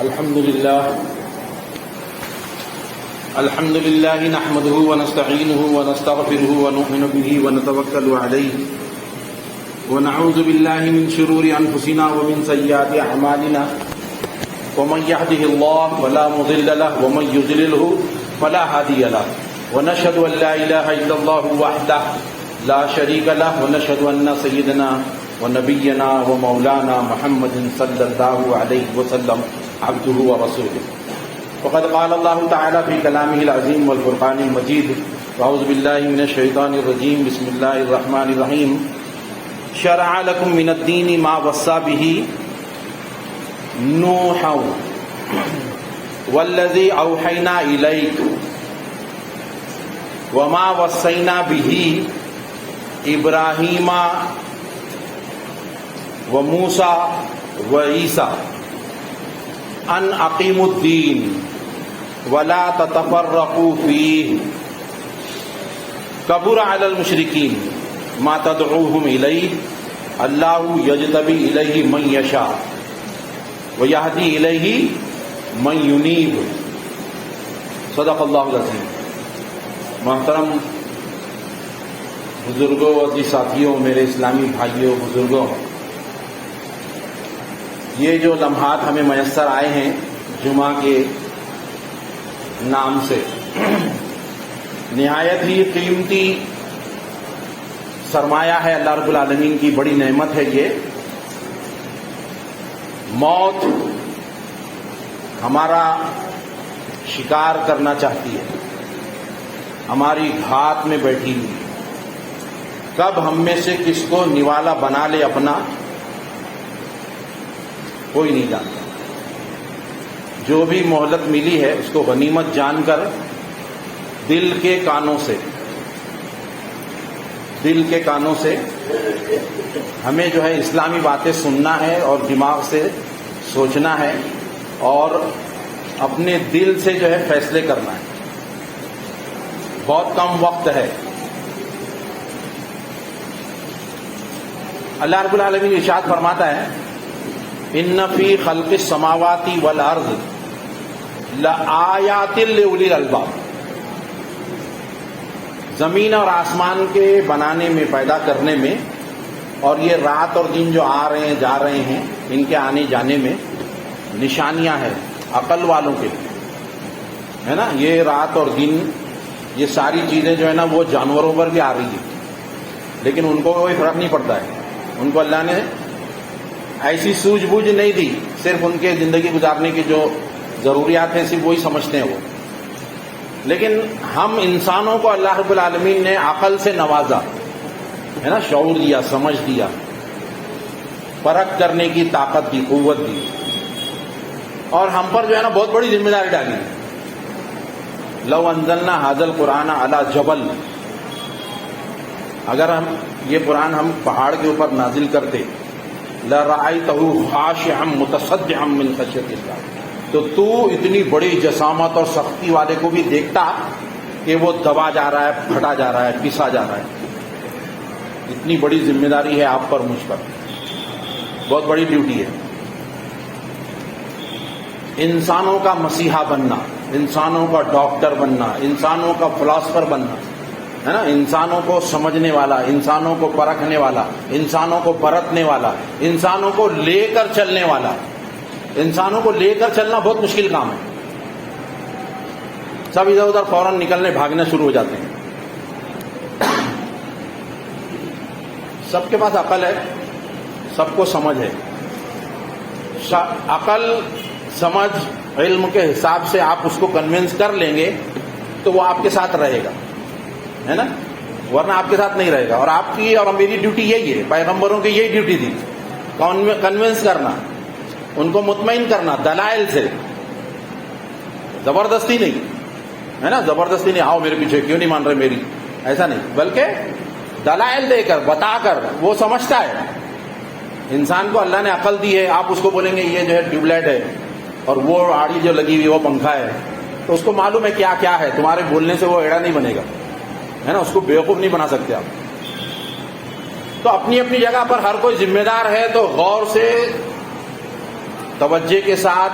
الحمد لله نحمده ونستعينه ونستغفره ونؤمن به ونتوكل عليه ونعوذ بالله من شرور أنفسنا ومن سيئات أعمالنا ومن يهده الله فلا مضل له ومن يضلله فلا هادي له ونشهد أن لا إله إلا الله وحده لا شريك له ونشهد أن سيدنا ونبينا ومولانا محمد صلى الله عليه وسلم عبده ورسوله وقد قال الله تعالى في كلامه العظيم والفرقان المجيد أعوذ بالله من الشيطان الرجيم بسم الله الرحمن الرحيم شرع لكم من الدين ما وصى به نوحا والذي أوحينا إليك وما وصينا به إبراهيم وموسى وعيسى ان اقیموا الدین ولا تتفرقوا فیہ کبر علی المشرکین ما تدعوہم الیہ اللہ یجتبی الیہ من یشاء ویہدی الیہ من ینیب صدق اللہ العظیم۔ محترم بزرگوں، عزیز ساتھیوں، میرے اسلامی بھائیوں، بزرگوں، یہ جو لمحات ہمیں میسر آئے ہیں جمعہ کے نام سے، نہایت ہی قیمتی سرمایہ ہے، اللہ رب العالمین کی بڑی نعمت ہے۔ یہ موت ہمارا شکار کرنا چاہتی ہے، ہماری گھات میں بیٹھی ہوئی، کب ہم میں سے کس کو نوالا بنا لے اپنا کوئی نہیں جانتا۔ جو بھی مہلت ملی ہے اس کو غنیمت جان کر دل کے کانوں سے ہمیں جو ہے اسلامی باتیں سننا ہے اور دماغ سے سوچنا ہے اور اپنے دل سے جو ہے فیصلے کرنا ہے۔ بہت کم وقت ہے۔ اللہ رب العالمین ارشاد فرماتا ہے ان فی خلق السماوات والارض لآیات لأولی الالباب، زمین اور آسمان کے بنانے میں، پیدا کرنے میں، اور یہ رات اور دن جو آ رہے ہیں جا رہے ہیں، ان کے آنے جانے میں نشانیاں ہیں عقل والوں کے لیے، ہے نا۔ یہ رات اور دن، یہ ساری چیزیں جو ہے نا وہ جانوروں پر بھی آ رہی ہیں، لیکن ان کو کوئی فرق نہیں پڑتا ہے۔ ان کو اللہ نے ایسی سوجھ بوجھ نہیں دی، صرف ان کے زندگی گزارنے کی جو ضروریات ہیں صرف وہی سمجھتے ہیں وہ۔ لیکن ہم انسانوں کو اللہ رب العالمین نے عقل سے نوازا ہے نا، شعور دیا، سمجھ دیا، پرکھ کرنے کی طاقت دی، قوت دی، اور ہم پر جو ہے نا بہت بڑی ذمہ داری ڈالی۔ لو انزلنا ھذا القرآن علی جبل، اگر ہم یہ قرآن ہم پہاڑ کے اوپر نازل کرتے، لرأیتہ خاشعا متصدعا من خشیۃ اللہ، تو اتنی بڑی جسامت اور سختی والے کو بھی دیکھتا کہ وہ دبا جا رہا ہے، پھٹا جا رہا ہے، پسا جا رہا ہے۔ اتنی بڑی ذمہ داری ہے آپ پر، مجھ پر، بہت بڑی ڈیوٹی ہے۔ انسانوں کا مسیحا بننا، انسانوں کا ڈاکٹر بننا، انسانوں کا فلاسفر بننا، ہے نا، انسانوں کو سمجھنے والا، انسانوں کو پرکھنے والا، انسانوں کو برتنے والا، انسانوں کو لے کر چلنے والا۔ انسانوں کو لے کر چلنا بہت مشکل کام ہے۔ سب ادھر ادھر فوراً نکلنے بھاگنا شروع ہو جاتے ہیں۔ سب کے پاس عقل ہے، سب کو سمجھ ہے۔ عقل، سمجھ، علم کے حساب سے آپ اس کو کنونس کر لیں گے تو وہ آپ کے ساتھ رہے گا، ہے نا، ورنہ آپ کے ساتھ نہیں رہے گا۔ اور آپ کی اور میری ڈیوٹی یہی ہے، پیغمبروں کی یہی ڈیوٹی تھی، کنونس کرنا، ان کو مطمئن کرنا دلائل سے، زبردستی نہیں، ہے نا، زبردستی نہیں، آؤ میرے پیچھے، کیوں نہیں مان رہے میری، ایسا نہیں، بلکہ دلائل دے کر، بتا کر۔ وہ سمجھتا ہے، انسان کو اللہ نے عقل دی ہے، آپ اس کو بولیں گے یہ جو ہے ٹیوب لائٹ ہے اور وہ آڑی جو لگی ہوئی وہ پنکھا ہے، تو اس کو معلوم ہے کیا کیا ہے۔ تمہارے بولنے سے وہ ایڑا نہیں بنے گا، ہے نا، اس کو بیوقوف نہیں بنا سکتے آپ۔ تو اپنی اپنی جگہ پر ہر کوئی ذمہ دار ہے، تو غور سے، توجہ کے ساتھ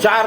4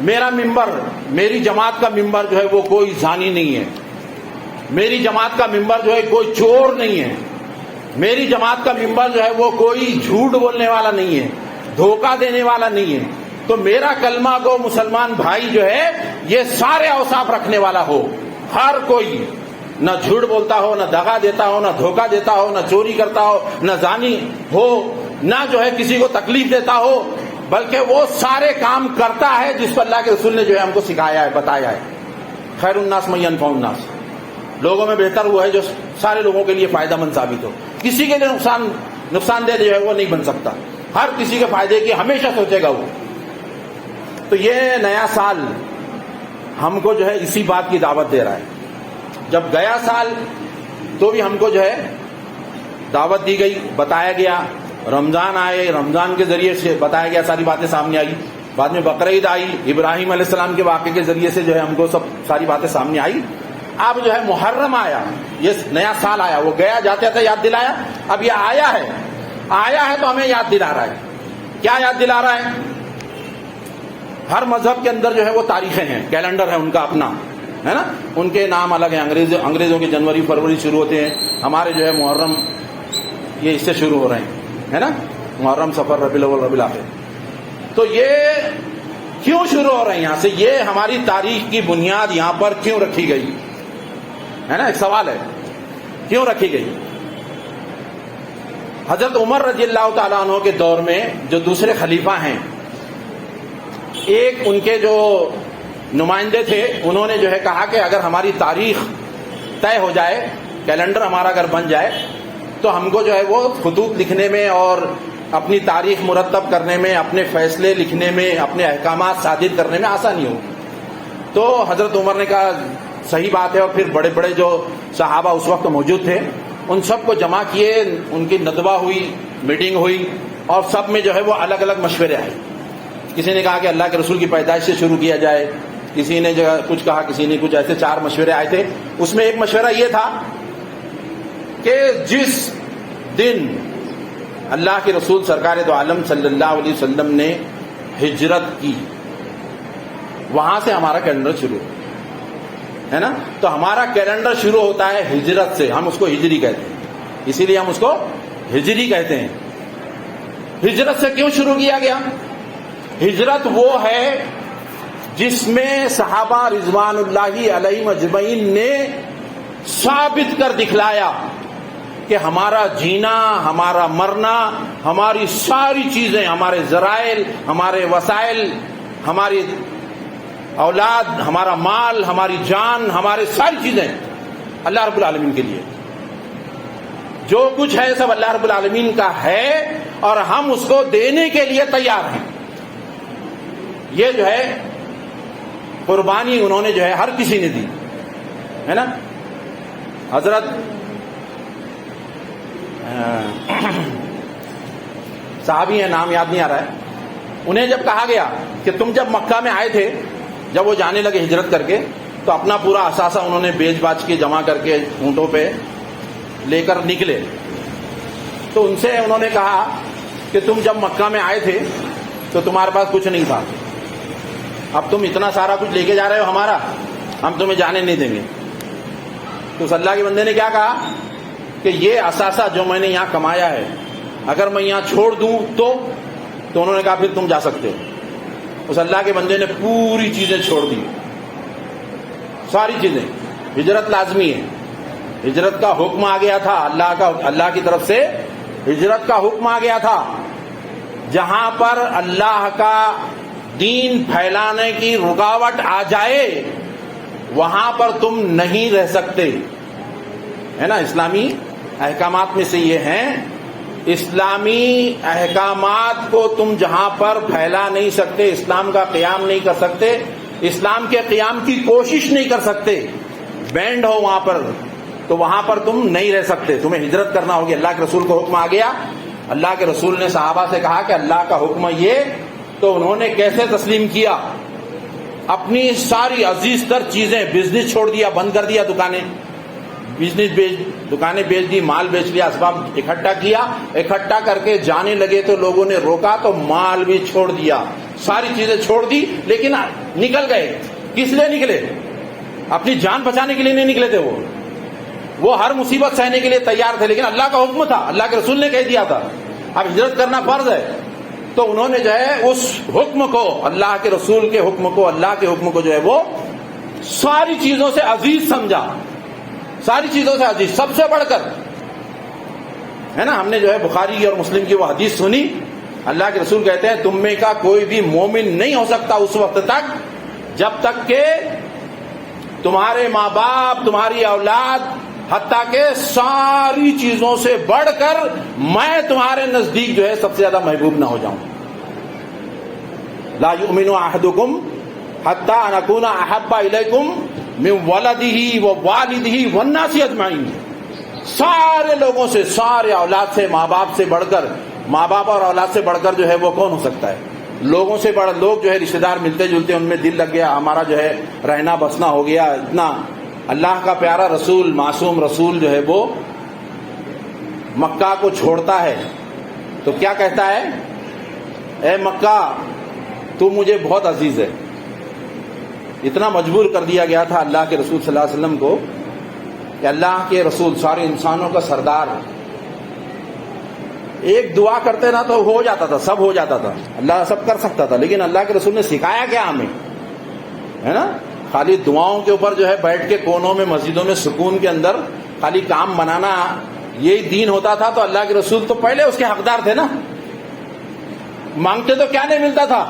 میرا ممبر، میری جماعت کا ممبر جو ہے وہ کوئی زانی نہیں ہے، میری جماعت کا ممبر جو ہے کوئی چور نہیں ہے، میری جماعت کا ممبر جو ہے وہ کوئی جھوٹ بولنے والا نہیں ہے، دھوکہ دینے والا نہیں ہے، تو میرا کلمہ گو مسلمان بھائی جو ہے یہ سارے اوصاف رکھنے والا ہو، ہر کوئی نہ جھوٹ بولتا ہو، نہ دغا دیتا ہو، نہ دھوکہ دیتا ہو، نہ چوری کرتا ہو، نہ زانی ہو، نہ جو ہے کسی کو تکلیف دیتا ہو، بلکہ وہ سارے کام کرتا ہے جس کو اللہ کے رسول نے جو ہے ہم کو سکھایا ہے، بتایا ہے۔ خیر الناس من ينفع الناس، لوگوں میں بہتر وہ ہے جو سارے لوگوں کے لیے فائدہ مند ثابت ہو، کسی کے لیے نقصان دہ جو ہے وہ نہیں بن سکتا، ہر کسی کے فائدے کی ہمیشہ سوچے گا وہ۔ تو یہ نیا سال ہم کو جو ہے اسی بات کی دعوت دے رہا ہے۔ جب گیا سال تو بھی ہم کو جو ہے دعوت دی گئی، بتایا گیا، رمضان آئے، رمضان کے ذریعے سے بتایا گیا، ساری باتیں سامنے آئی، بعد میں بقرعید آئی، ابراہیم علیہ السلام کے واقعے کے ذریعے سے جو ہے ہم کو ساری باتیں سامنے آئی۔ اب جو ہے محرم آیا، یہ نیا سال آیا، وہ گیا جاتے تھے یاد دلایا، اب یہ آیا ہے تو ہمیں یاد دلا رہا ہے۔ کیا یاد دلا رہا ہے؟ ہر مذہب کے اندر جو ہے وہ تاریخیں ہیں، کیلنڈر ہے ان کا اپنا، ہے نا، ان کے نام الگ ہیں، انگریزوں کے جنوری فروری شروع ہوتے ہیں، ہمارے جو ہے محرم یہ اس سے شروع ہو رہے ہیں، ہے نا، محرم صفر ربیع الاول ربیع الاخر۔ تو یہ کیوں شروع ہو رہے ہیں یہاں سے؟ یہ ہماری تاریخ کی بنیاد یہاں پر کیوں رکھی گئی ہے نا، ایک سوال ہے، کیوں رکھی گئی؟ حضرت عمر رضی اللہ تعالیٰ عنہ کے دور میں جو دوسرے خلیفہ ہیں، ایک ان کے جو نمائندے تھے، انہوں نے جو ہے کہا کہ اگر ہماری تاریخ طے ہو جائے، کیلنڈر ہمارا اگر بن جائے، تو ہم کو جو ہے وہ خطوط لکھنے میں اور اپنی تاریخ مرتب کرنے میں، اپنے فیصلے لکھنے میں، اپنے احکامات صادر کرنے میں آسانی ہو۔ تو حضرت عمر نے کہا صحیح بات ہے، اور پھر بڑے بڑے جو صحابہ اس وقت موجود تھے ان سب کو جمع کیے، ان کی ندوہ ہوئی، میٹنگ ہوئی، اور سب میں جو ہے وہ الگ الگ مشورے آئے۔ کسی نے کہا کہ اللہ کے رسول کی پیدائش سے شروع کیا جائے، کسی نے جو کچھ کہا، کسی نے کچھ، ایسے 4 مشورے آئے تھے۔ اس میں ایک مشورہ یہ تھا کہ جس دن اللہ کے رسول سرکار دو عالم صلی اللہ علیہ وسلم نے ہجرت کی، وہاں سے ہمارا کیلنڈر شروع ہے نا، تو ہمارا کیلنڈر شروع ہوتا ہے ہجرت سے، ہم اس کو ہجری کہتے ہیں، اسی لیے ہم اس کو ہجری کہتے ہیں۔ ہجرت سے کیوں شروع کیا گیا؟ ہجرت وہ ہے جس میں صحابہ رضوان اللہ علیہم اجمعین نے ثابت کر دکھلایا کہ ہمارا جینا، ہمارا مرنا، ہماری ساری چیزیں، ہمارے ذرائع، ہمارے وسائل، ہماری اولاد، ہمارا مال، ہماری جان، ہمارے ساری چیزیں اللہ رب العالمین کے لیے، جو کچھ ہے سب اللہ رب العالمین کا ہے، اور ہم اس کو دینے کے لیے تیار ہیں۔ یہ جو ہے قربانی انہوں نے جو ہے ہر کسی نے دی، ہے نا۔ حضرت صحابی ہیں، نام یاد نہیں آ رہا ہے، انہیں جب کہا گیا کہ تم جب مکہ میں آئے تھے، جب وہ جانے لگے ہجرت کر کے، تو اپنا پورا اثاثہ انہوں نے بیچ باچ کے جمع کر کے اونٹوں پہ لے کر نکلے، تو ان سے انہوں نے کہا کہ تم جب مکہ میں آئے تھے تو تمہارے پاس کچھ نہیں تھا، اب تم اتنا سارا کچھ لے کے جا رہے ہو ہمارا، ہم تمہیں جانے نہیں دیں گے۔ تو اس اللہ کے بندے نے کیا کہا کہ یہ اثاثہ جو میں نے یہاں کمایا ہے اگر میں یہاں چھوڑ دوں تو انہوں نے کہا پھر تم جا سکتے ہو۔ اس اللہ کے بندے نے پوری چیزیں چھوڑ دی، ساری چیزیں۔ ہجرت لازمی ہے، ہجرت کا حکم آ گیا تھا، اللہ کی طرف سے ہجرت کا حکم آ گیا تھا۔ جہاں پر اللہ کا دین پھیلانے کی رکاوٹ آ جائے وہاں پر تم نہیں رہ سکتے، ہے نا۔ اسلامی احکامات میں سے یہ ہیں، اسلامی احکامات کو تم جہاں پر پھیلا نہیں سکتے، اسلام کا قیام نہیں کر سکتے، اسلام کے قیام کی کوشش نہیں کر سکتے، بینڈ ہو وہاں پر، تو وہاں پر تم نہیں رہ سکتے، تمہیں ہجرت کرنا ہوگی۔ اللہ کے رسول کو حکم آ گیا، اللہ کے رسول نے صحابہ سے کہا کہ اللہ کا حکم یہ، تو انہوں نے کیسے تسلیم کیا؟ اپنی ساری عزیز تر چیزیں، بزنس چھوڑ دیا، بند کر دیا، دکانیں بزنس دکانیں بیچ دی, مال بیچ لیا, اسباب اکٹھا کیا, اکٹھا کر کے جانے لگے تو لوگوں نے روکا تو مال بھی چھوڑ دیا, ساری چیزیں چھوڑ دی, لیکن نکل گئے. کس لیے نکلے؟ اپنی جان بچانے کے لیے نہیں نکلے تھے. وہ ہر مصیبت سہنے کے لیے تیار تھے, لیکن اللہ کا حکم تھا, اللہ کے رسول نے کہہ دیا تھا اب ہجرت کرنا فرض ہے. تو انہوں نے جو ہے اس حکم کو, اللہ کے رسول کے حکم کو, اللہ کے حکم کو جو ہے وہ ساری چیزوں سے عزیز سمجھا, ساری چیزوں سے عزیز, سب سے بڑھ کر, ہے نا. ہم نے جو ہے بخاری اور مسلم کی وہ حدیث سنی, اللہ کے رسول کہتے ہیں تم میں کا کوئی بھی مومن نہیں ہو سکتا اس وقت تک جب تک کہ تمہارے ماں باپ, تمہاری اولاد, حتیٰ کہ ساری چیزوں سے بڑھ کر میں تمہارے نزدیک جو ہے سب سے زیادہ محبوب نہ ہو جاؤں. لا یؤمن احدکم حتی ان اکون احب الیکم من ولدہ ووالدہ والناس اجمعین. سارے لوگوں سے, سارے اولاد سے, ماں باپ سے بڑھ کر, ماں باپ اور اولاد سے بڑھ کر جو ہے وہ کون ہو سکتا ہے؟ لوگوں سے بڑھ, لوگ جو ہے رشتہ دار ملتے جلتے, ان میں دل لگ گیا, ہمارا جو ہے رہنا بسنا ہو گیا اتنا. اللہ کا پیارا رسول, معصوم رسول جو ہے وہ مکہ کو چھوڑتا ہے تو کیا کہتا ہے؟ اے مکہ تو مجھے بہت عزیز ہے. اتنا مجبور کر دیا گیا تھا اللہ کے رسول صلی اللہ علیہ وسلم کو کہ اللہ کے رسول سارے انسانوں کا سردار, ایک دعا کرتے نا تو ہو جاتا تھا, سب ہو جاتا تھا, اللہ سب کر سکتا تھا. لیکن اللہ کے رسول نے سکھایا کیا ہمیں, ہے نا. خالی دعاؤں کے اوپر جو ہے بیٹھ کے کونوں میں, مسجدوں میں, سکون کے اندر خالی کام بنانا یہی دین ہوتا تھا تو اللہ کے رسول تو پہلے اس کے حقدار تھے نا. مانگتے تو کیا نہیں ملتا تھا,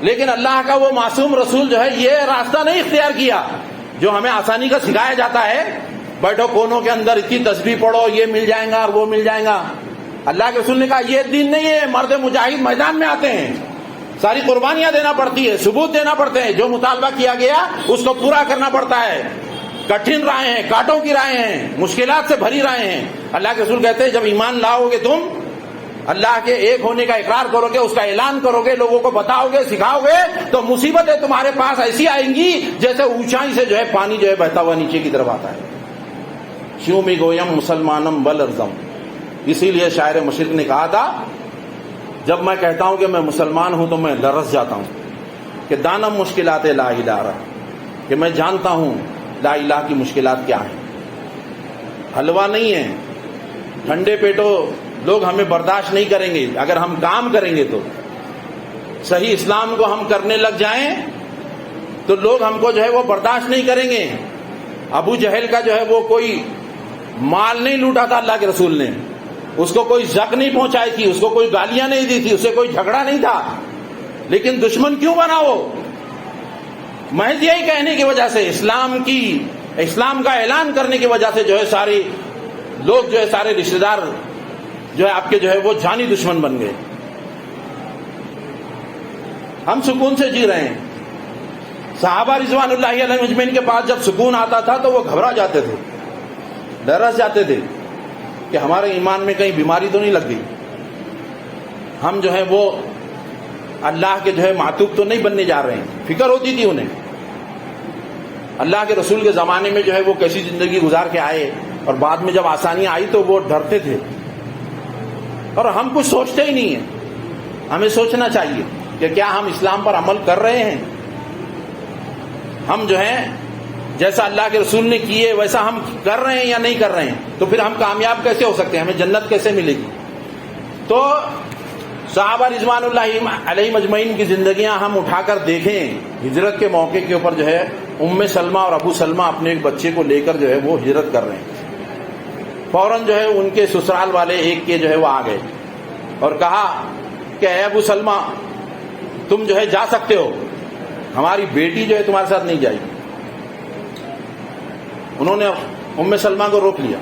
لیکن اللہ کا وہ معصوم رسول جو ہے یہ راستہ نہیں اختیار کیا جو ہمیں آسانی کا سکھایا جاتا ہے. بیٹھو کونوں کے اندر, اتنی تسبیح پڑھو, یہ مل جائے گا اور وہ مل جائے گا. اللہ کے رسول نے کہا یہ دین نہیں ہے. مرد مجاہد میدان میں آتے ہیں, ساری قربانیاں دینا پڑتی ہے, ثبوت دینا پڑتے ہیں, جو مطالبہ کیا گیا اس کو پورا کرنا پڑتا ہے. کٹھن راہیں ہیں, کانٹوں کی راہیں ہیں, مشکلات سے بھری راہیں ہیں. اللہ کے رسول کہتے ہیں جب ایمان لاؤ گے تم, اللہ کے ایک ہونے کا اقرار کرو گے, اس کا اعلان کرو گے, لوگوں کو بتاؤ گے, سکھاؤ گے, تو مصیبتیں تمہارے پاس ایسی آئیں گی جیسے اونچائی سے جو ہے پانی جو ہے بہتا ہوا نیچے کی طرف آتا ہے. شیوں میں گویم مسلمانم بل ارزم. اسی لیے شاعر مشرق نے کہا تھا جب میں کہتا ہوں کہ میں مسلمان ہوں تو میں لرز جاتا ہوں کہ دانم مشکلات لا الہ, کہ میں جانتا ہوں لا الہ کی مشکلات کیا ہیں. حلوہ نہیں ہے, ٹھنڈے پیٹوں لوگ ہمیں برداشت نہیں کریں گے. اگر ہم کام کریں گے تو صحیح اسلام کو ہم کرنے لگ جائیں تو لوگ ہم کو جو ہے وہ برداشت نہیں کریں گے. ابو جہل کا جو ہے وہ کوئی مال نہیں لوٹا تھا اللہ کے رسول نے, اس کو کوئی زک نہیں پہنچائی تھی, اس کو کوئی گالیاں نہیں دی تھی, اسے کوئی جھگڑا نہیں تھا, لیکن دشمن کیوں بنا وہ؟ محض یہی کہنے کی وجہ سے, اسلام کا اعلان کرنے کی وجہ سے جو ہے سارے لوگ جو ہے, سارے رشتہ دار جو ہے آپ کے جو ہے وہ جانی دشمن بن گئے. ہم سکون سے جی رہے ہیں. صحابہ رضوان اللہ علیہم اجمعین کے پاس جب سکون آتا تھا تو وہ گھبرا جاتے تھے, ڈرس جاتے تھے کہ ہمارے ایمان میں کہیں بیماری تو نہیں لگ گئی, ہم جو ہے وہ اللہ کے جو ہے معتوب تو نہیں بننے جا رہے ہیں. فکر ہوتی تھی انہیں. اللہ کے رسول کے زمانے میں جو ہے وہ کیسی زندگی گزار کے آئے, اور بعد میں جب آسانیاں آئی تو وہ ڈرتے تھے. اور ہم کچھ سوچتے ہی نہیں ہیں. ہمیں سوچنا چاہیے کہ کیا ہم اسلام پر عمل کر رہے ہیں. ہم جو ہیں جیسا اللہ کے رسول نے کیے ویسا ہم کر رہے ہیں یا نہیں کر رہے ہیں, تو پھر ہم کامیاب کیسے ہو سکتے ہیں, ہمیں جنت کیسے ملے گی. تو صحابہ رضوان اللہ علیہم اجمعین کی زندگیاں ہم اٹھا کر دیکھیں. ہجرت کے موقع کے اوپر جو ہے ام سلمہ اور ابو سلمہ اپنے ایک بچے کو لے کر جو ہے وہ ہجرت کر رہے ہیں. فوراً جو ہے ان کے سسرال والے ایک کے جو ہے وہ آ گئے اور کہا کہ اے ابو سلمہ تم جو ہے جا سکتے ہو, ہماری بیٹی جو ہے تمہارے ساتھ نہیں جائے گی. انہوں نے ام سلمہ کو روک لیا.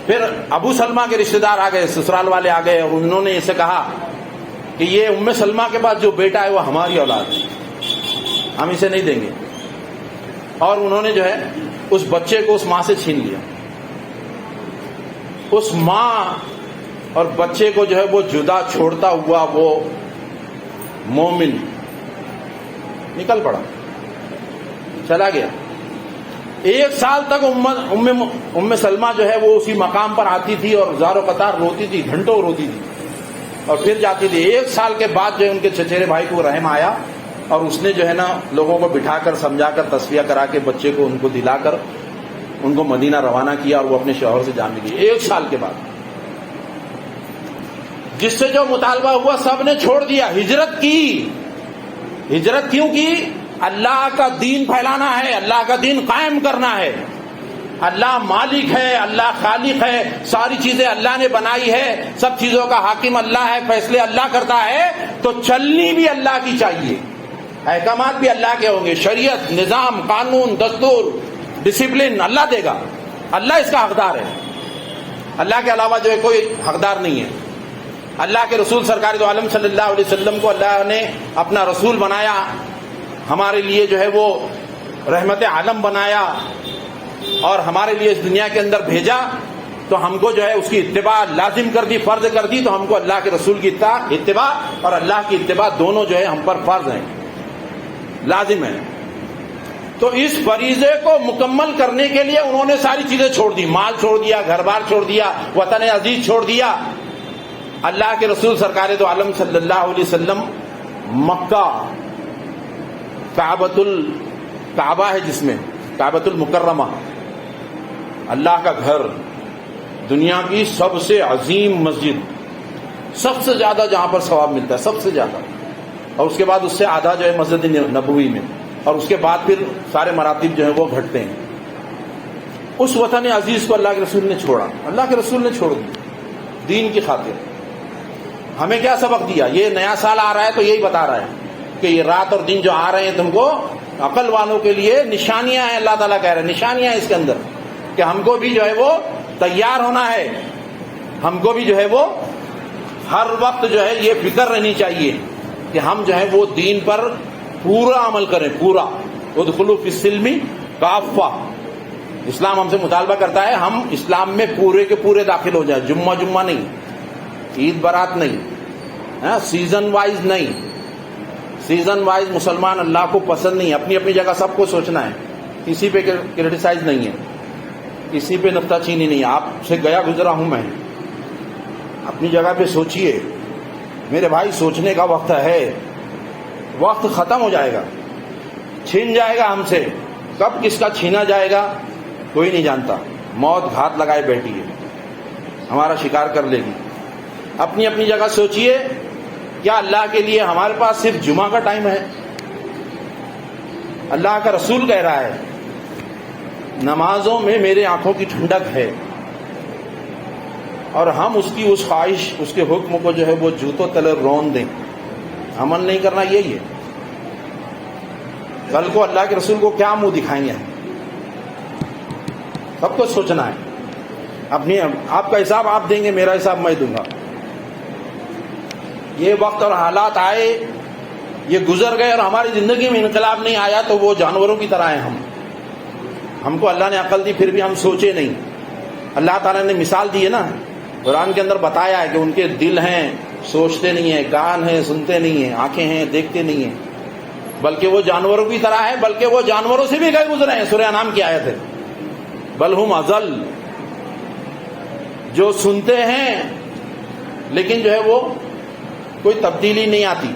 پھر ابو سلمہ کے رشتہ دار آ گئے, سسرال والے آ گئے, اور انہوں نے اسے کہا کہ یہ ام سلمہ کے پاس جو بیٹا ہے وہ ہماری اولاد ہے, ہم اسے نہیں دیں گے. اور انہوں نے جو ہے اس بچے کو اس ماں سے چھین لیا. اس ماں اور بچے کو جو ہے وہ جدا چھوڑتا ہوا وہ مومن نکل پڑا, چلا گیا. 1 سال تک ام سلمہ جو ہے وہ اسی مقام پر آتی تھی اور زار و قطار روتی تھی، گھنٹوں روتی تھی اور پھر جاتی تھی. 1 سال کے بعد جو ہے ان کے چچیرے بھائی کو رحم آیا اور اس نے جو ہے نا لوگوں کو بٹھا کر سمجھا کر تصفیہ کرا کے بچے کو ان کو دلا کر ان کو مدینہ روانہ کیا اور وہ اپنے شوہر سے جا ملی 1 سال کے بعد. جس سے جو مطالبہ ہوا سب نے چھوڑ دیا، ہجرت کی. ہجرت کیوں کی؟ اللہ کا دین پھیلانا ہے، اللہ کا دین قائم کرنا ہے. اللہ مالک ہے، اللہ خالق ہے، ساری چیزیں اللہ نے بنائی ہے، سب چیزوں کا حاکم اللہ ہے، فیصلے اللہ کرتا ہے، تو چلنی بھی اللہ کی چاہیے، احکامات بھی اللہ کے ہوں گے. شریعت، نظام، قانون، دستور، ڈسپلن اللہ دے گا. اللہ اس کا حقدار ہے، اللہ کے علاوہ جو ہے کوئی حقدار نہیں ہے. اللہ کے رسول سرکار دو عالم صلی اللہ علیہ وسلم کو اللہ نے اپنا رسول بنایا، ہمارے لیے جو ہے وہ رحمت عالم بنایا اور ہمارے لیے اس دنیا کے اندر بھیجا، تو ہم کو جو ہے اس کی اتباع لازم کر دی، فرض کر دی. تو ہم کو اللہ کے رسول کی اتباع اور اللہ کی اتباع دونوں جو ہے ہم پر فرض ہیں، لازم ہے. تو اس فریضے کو مکمل کرنے کے لیے انہوں نے ساری چیزیں چھوڑ دی، مال چھوڑ دیا، گھر بار چھوڑ دیا، وطن عزیز چھوڑ دیا. اللہ کے رسول سرکار دو عالم صلی اللہ علیہ وسلم مکہ، کعبہ ہے جس میں کعبۃ المکرمہ، اللہ کا گھر، دنیا کی سب سے عظیم مسجد، سب سے زیادہ جہاں پر ثواب ملتا ہے، سب سے زیادہ. اور اس کے بعد اس سے آدھا جو ہے مسجد نبوی میں، اور اس کے بعد پھر سارے مراتب جو ہیں وہ گھٹتے ہیں. اس وطن عزیز کو اللہ کے رسول نے چھوڑا، اللہ کے رسول نے چھوڑ دی دین کی خاطر. ہمیں کیا سبق دیا؟ یہ نیا سال آ رہا ہے تو یہی بتا رہا ہے کہ یہ رات اور دن جو آ رہے ہیں تم کو عقل والوں کے لیے نشانیاں ہیں. اللہ تعالیٰ کہہ رہے ہیں نشانیاں ہیں اس کے اندر، کہ ہم کو بھی جو ہے وہ تیار ہونا ہے، ہم کو بھی جو ہے وہ ہر وقت جو ہے یہ فکر رہنی چاہیے کہ ہم جو ہے وہ دین پر پورا عمل کریں، پورا. ادخلوا فی السلم کافہ، اسلام ہم سے مطالبہ کرتا ہے ہم اسلام میں پورے کے پورے داخل ہو جائیں. جمعہ نہیں، عید برات نہیں، سیزن وائز نہیں. سیزن وائز مسلمان اللہ کو پسند نہیں. اپنی اپنی جگہ سب کو سوچنا ہے، کسی پہ کرٹیسائز نہیں ہے، کسی پہ نکتہ چینی نہیں ہے. آپ سے گیا گزرا ہوں میں، اپنی جگہ پہ سوچئے میرے بھائی. سوچنے کا وقت ہے، وقت ختم ہو جائے گا، چھین جائے گا ہم سے. کب کس کا چھینا جائے گا کوئی نہیں جانتا. موت گھات لگائے بیٹھی ہے، ہمارا شکار کر لے گی. اپنی اپنی جگہ سوچئے، کیا اللہ کے لیے ہمارے پاس صرف جمعہ کا ٹائم ہے؟ اللہ کا رسول کہہ رہا ہے نمازوں میں میرے آنکھوں کی ٹھنڈک ہے، اور ہم اس کی اس خواہش، اس کے حکم کو جو ہے وہ جوتوں تلے رون دیں. عمل نہیں کرنا یہی ہے. کل کو اللہ کے رسول کو کیا منہ دکھائیں گے؟ سب کو سوچنا ہے. آپ کا حساب آپ دیں گے، میرا حساب میں دوں گا. یہ وقت اور حالات آئے، یہ گزر گئے اور ہماری زندگی میں انقلاب نہیں آیا تو وہ جانوروں کی طرح ہیں. ہم کو اللہ نے عقل دی پھر بھی ہم سوچے نہیں. اللہ تعالیٰ نے مثال دی ہے نا، قرآن کے اندر بتایا ہے کہ ان کے دل ہیں سوچتے نہیں ہیں، کان ہیں سنتے نہیں ہیں، آنکھیں ہیں دیکھتے نہیں ہیں، بلکہ وہ جانوروں کی طرح ہے، بلکہ وہ جانوروں سے بھی گئے گزرے ہیں. سورہ انعام کی آیت ہے بل ہم اضل. جو سنتے ہیں لیکن جو ہے وہ کوئی تبدیلی نہیں آتی،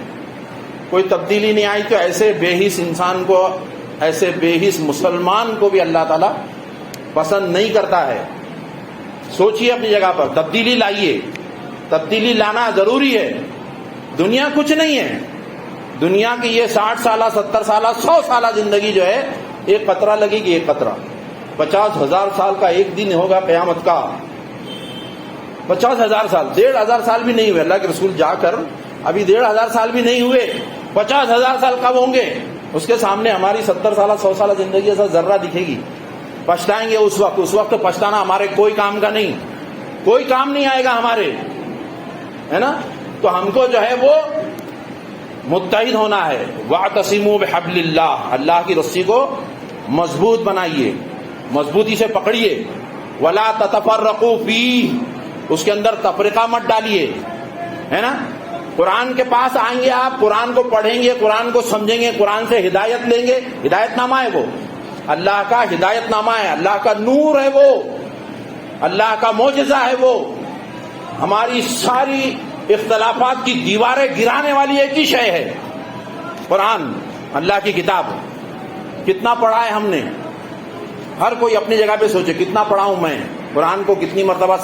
کوئی تبدیلی نہیں آئی، تو ایسے بے حس انسان کو، ایسے بے حس مسلمان کو بھی اللہ تعالیٰ پسند نہیں کرتا ہے. سوچئے اپنی جگہ پر، تبدیلی لائیے. تبدیلی لانا ضروری ہے. دنیا کچھ نہیں ہے. دنیا کی یہ 60 سالہ 70 سالہ 100 سالہ زندگی جو ہے ایک قطرہ لگے گی، ایک قطرہ. 50,000 سال کا ایک دن ہوگا قیامت کا. 50,000 سال، 1,500 سال بھی نہیں ہوئے. اللہ کے رسول جا کر ابھی 1,500 سال بھی نہیں ہوئے، 50,000 سال کب ہوں گے؟ اس کے سامنے ہماری 70 سالہ 100 سالہ زندگی ایسا ذرہ دکھے گی. پچھتائیں گے اس وقت پچھتانا ہمارے کوئی کام کا نہیں، کوئی کام نہیں آئے گا ہمارے، ہے نا. تو ہم کو جو ہے وہ متحد ہونا ہے. وَاعْتَصِمُوا بِحَبْلِ اللَّهِ، اللہ کی رسی کو مضبوط بنائیے، مضبوطی سے پکڑیے. وَلَا تَتَفَرَّقُوا فِيهِ، اس کے اندر تفرقہ مت ڈالیے، ہے نا. قرآن کے پاس آئیں گے آپ، قرآن کو پڑھیں گے، قرآن کو سمجھیں گے، قرآن سے ہدایت لیں گے. ہدایت نامہ ہے وہ، اللہ کا ہدایت نامہ ہے، اللہ کا نور ہے، وہ اللہ کا معجزہ ہے، وہ ہماری ساری اختلافات کی دیواریں گرانے والی ایک ہی شے ہے، قرآن، اللہ کی کتاب۔ کتنا پڑھا ہے ہم نے؟ ہر کوئی اپنی جگہ پہ سوچے کتنا پڑھا ہوں میں، قرآن کو کتنی مرتبہ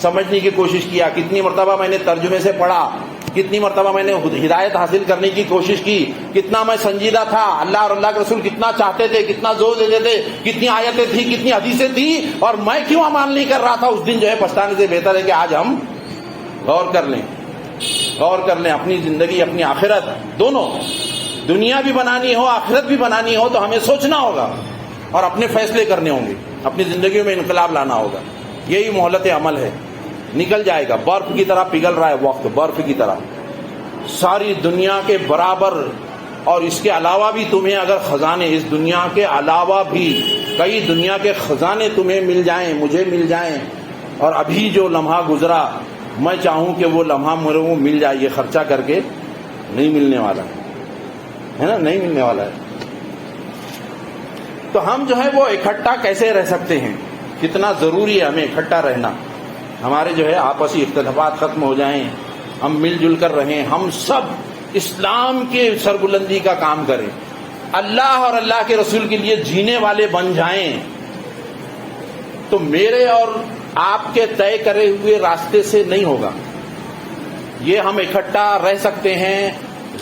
سمجھنے کی کوشش کیا، کتنی مرتبہ میں نے ترجمے سے پڑھا، کتنی مرتبہ میں نے ہدایت حاصل کرنے کی کوشش کی، کتنا میں سنجیدہ تھا، اللہ اور اللہ کے رسول کتنا چاہتے تھے، کتنا زور دیتے تھے، کتنی آیتیں تھیں، کتنی حدیثیں تھیں، اور میں کیوں عمل نہیں کر رہا تھا اس دن۔ جو ہے پچھتانے سے بہتر ہے کہ آج ہم غور کر لیں اپنی زندگی، اپنی آخرت، دونوں، دنیا بھی بنانی ہو، آخرت بھی بنانی ہو تو ہمیں سوچنا ہوگا اور اپنے فیصلے کرنے ہوں گے، اپنی زندگیوں میں انقلاب لانا ہوگا۔ یہی مہلت عمل ہے، نکل جائے گا، برف کی طرح پگھل رہا ہے وقت، برف کی طرح ساری دنیا کے برابر۔ اور اس کے علاوہ بھی تمہیں اگر خزانے، اس دنیا کے علاوہ بھی کئی دنیا کے خزانے تمہیں مل جائیں، مجھے مل جائیں، اور ابھی جو لمحہ گزرا میں چاہوں کہ وہ لمحہ میرے کو مل جائے، یہ خرچہ کر کے نہیں ملنے والا ہے نا، نہیں ملنے والا ہے۔ تو ہم جو ہے وہ اکٹھا کیسے رہ سکتے ہیں؟ کتنا ضروری ہے ہمیں اکٹھا رہنا، ہمارے جو ہے آپسی اختلافات ختم ہو جائیں، ہم مل جل کر رہیں، ہم سب اسلام کے سربلندی کا کام کریں، اللہ اور اللہ کے رسول کے لیے جینے والے بن جائیں، تو میرے اور آپ کے طے کرے ہوئے راستے سے نہیں ہوگا۔ یہ ہم اکٹھا رہ سکتے ہیں،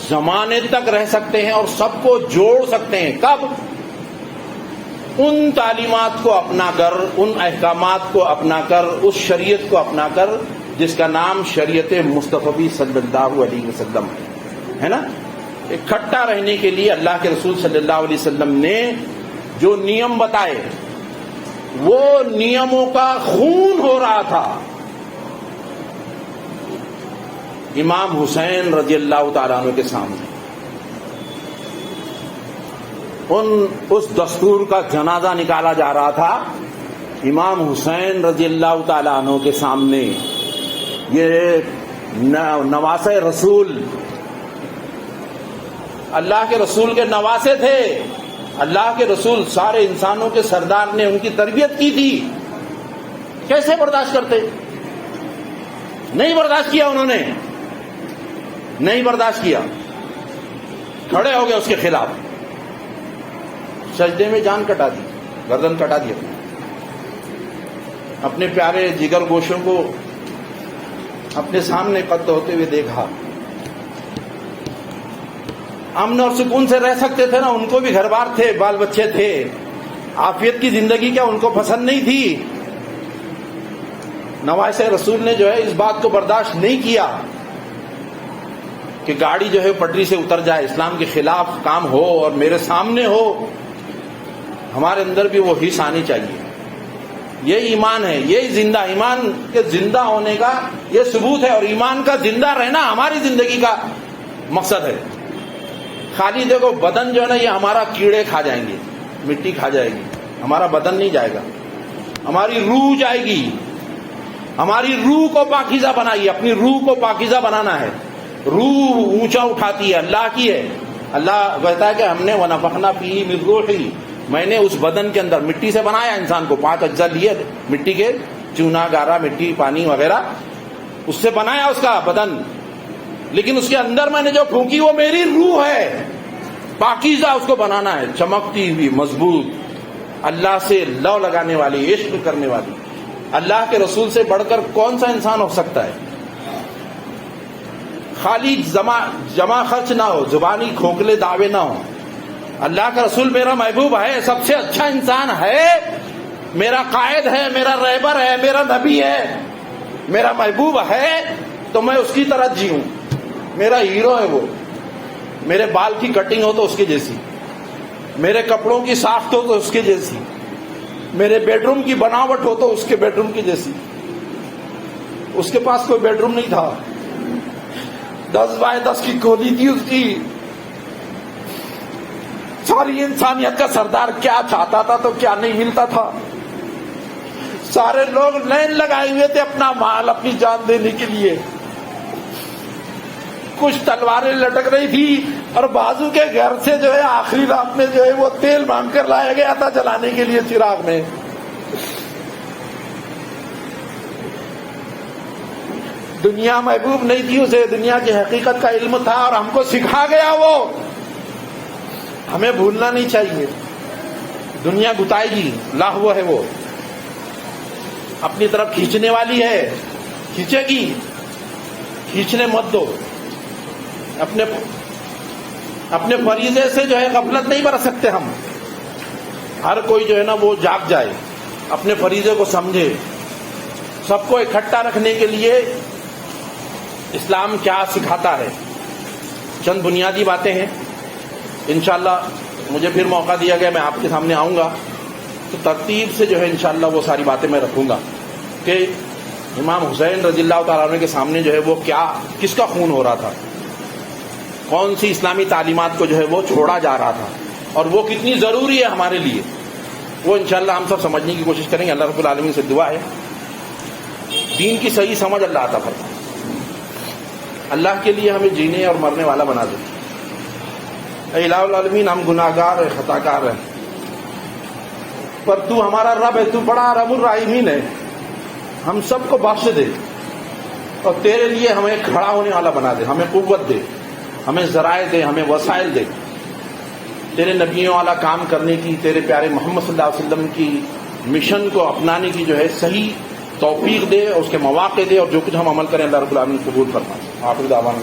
زمانے تک رہ سکتے ہیں اور سب کو جوڑ سکتے ہیں۔ کب؟ ان تعلیمات کو اپنا کر، ان احکامات کو اپنا کر، اس شریعت کو اپنا کر جس کا نام شریعت مصطفی صلی اللہ علیہ وسلم ہے نا۔ اکٹھا رہنے کے لیے اللہ کے رسول صلی اللہ علیہ وسلم نے جو نیم بتائے، وہ نیموں کا خون ہو رہا تھا۔ امام حسین رضی اللہ تعالیٰ عنہ کے سامنے اس دستور کا جنازہ نکالا جا رہا تھا، امام حسین رضی اللہ تعالیٰ عنہ کے سامنے یہ نواسے رسول، اللہ کے رسول کے نواسے تھے، اللہ کے رسول سارے انسانوں کے سردار نے ان کی تربیت کی تھی، کیسے برداشت کرتے؟ نہیں برداشت کیا، انہوں نے نہیں برداشت کیا، کھڑے ہو گئے اس کے خلاف، سجدے میں جان کٹا دی، گردن کٹا دی، اپنے پیارے جگر گوشوں کو اپنے سامنے قتل ہوتے ہوئے دیکھا۔ امن اور سکون سے رہ سکتے تھے نا، ان کو بھی گھر بار تھے، بال بچے تھے، عافیت کی زندگی کیا ان کو پسند نہیں تھی؟ نواسے رسول نے جو ہے اس بات کو برداشت نہیں کیا کہ گاڑی جو ہے پٹری سے اتر جائے، اسلام کے خلاف کام ہو اور میرے سامنے ہو، ہمارے اندر بھی وہ حس آنی چاہیے۔ یہ ایمان ہے، یہ زندہ ایمان کے زندہ ہونے کا یہ ثبوت ہے، اور ایمان کا زندہ رہنا ہماری زندگی کا مقصد ہے۔ خالی دیکھو بدن جو ہے نا، یہ ہمارا کیڑے کھا جائیں گے، مٹی کھا جائے گی، ہمارا بدن نہیں جائے گا، ہماری روح جائے گی۔ ہماری روح کو پاکیزہ بنائیے، اپنی روح کو پاکیزہ بنانا ہے۔ روح اونچا اٹھاتی ہے، اللہ کی ہے۔ اللہ کہتا ہے کہ ہم نے وَنَفَخْنَا فِيهِ مِن رُوحِي، میں نے اس بدن کے اندر مٹی سے بنایا انسان کو، 5 اجزاء لیے مٹی کے، چونا، گارا، مٹی، پانی وغیرہ، اس سے بنایا اس کا بدن، لیکن اس کے اندر میں نے جو پھونکی وہ میری روح ہے، پاکیزہ اس کو بنانا ہے، چمکتی ہوئی، مضبوط، اللہ سے لو لگانے والی، عشق کرنے والی۔ اللہ کے رسول سے بڑھ کر کون سا انسان ہو سکتا ہے؟ خالی جمع خرچ نہ ہو، زبانی کھوکھلے دعوے نہ ہو۔ اللہ کا رسول میرا محبوب ہے، سب سے اچھا انسان ہے، میرا قائد ہے، میرا رہبر ہے، میرا نبی ہے، میرا محبوب ہے، تو میں اس کی طرح جیوں۔ میرا ہیرو ہے وہ، میرے بال کی کٹنگ ہو تو اس کے جیسی، میرے کپڑوں کی ساخت ہو تو اس کے جیسی، میرے بیڈ روم کی بناوٹ ہو تو اس کے بیڈ روم کی جیسی۔ اس کے پاس کوئی بیڈ روم نہیں تھا، 10x10 کی کولی تھی اس کی۔ ساری انسانیت کا سردار کیا چاہتا تھا تو کیا نہیں ملتا تھا۔ سارے لوگ لائن لگائے ہوئے تھے اپنا مال، اپنی جان دینے کے لیے۔ کچھ تلواریں لٹک رہی تھی، اور بازو کے گھر سے جو ہے آخری رات میں جو ہے وہ تیل مانگ کر لایا گیا تھا جلانے کے لیے چراغ میں. دنیا محبوب نہیں تھی اسے, دنیا کی حقیقت کا علم تھا اور ہم کو سکھا گیا. وہ ہمیں بھولنا نہیں چاہیے. دنیا گتائے گی, لاہو ہے, وہ اپنی طرف کھینچنے والی ہے, کھینچے گی, کھینچنے مت دو. اپنے فریضے سے جو ہے غفلت نہیں برت سکتے ہم. ہر کوئی جو ہے نا وہ جاگ جائے, اپنے فریضے کو سمجھے. سب کو اکٹھا رکھنے کے لیے اسلام کیا سکھاتا ہے, چند بنیادی باتیں ہیں. انشاءاللہ مجھے پھر موقع دیا گیا, میں آپ کے سامنے آؤں گا تو ترتیب سے جو ہے انشاءاللہ وہ ساری باتیں میں رکھوں گا کہ امام حسین رضی اللہ تعالیٰ عنہ کے سامنے جو ہے وہ کیا, کس کا خون ہو رہا تھا, کون سی اسلامی تعلیمات کو جو ہے وہ چھوڑا جا رہا تھا, اور وہ کتنی ضروری ہے ہمارے لیے. وہ انشاءاللہ ہم سب سمجھنے کی کوشش کریں گے. اللہ رب العالمین سے دعا ہے دین کی صحیح سمجھ اللہ عطا فرمائے. اللہ کے لیے ہمیں جینے اور مرنے والا بنا دے. اے الہ العالمین, ہم گناہگار ہیں, خطا کار ہیں, پر تو ہمارا رب ہے, تو بڑا رب الرحیمین ہے. ہم سب کو بخش دے اور تیرے لیے ہمیں کھڑا ہونے والا بنا دے. ہمیں قوت دے, ہمیں ذرائع دے, ہمیں وسائل دے. تیرے نبیوں والا کام کرنے کی, تیرے پیارے محمد صلی اللہ علیہ وسلم کی مشن کو اپنانے کی جو ہے صحیح توفیق دے, اور اس کے مواقع دے, اور جو کچھ ہم عمل کریں اللہ رب العالمین قبول فرمائے. آخر دعوانا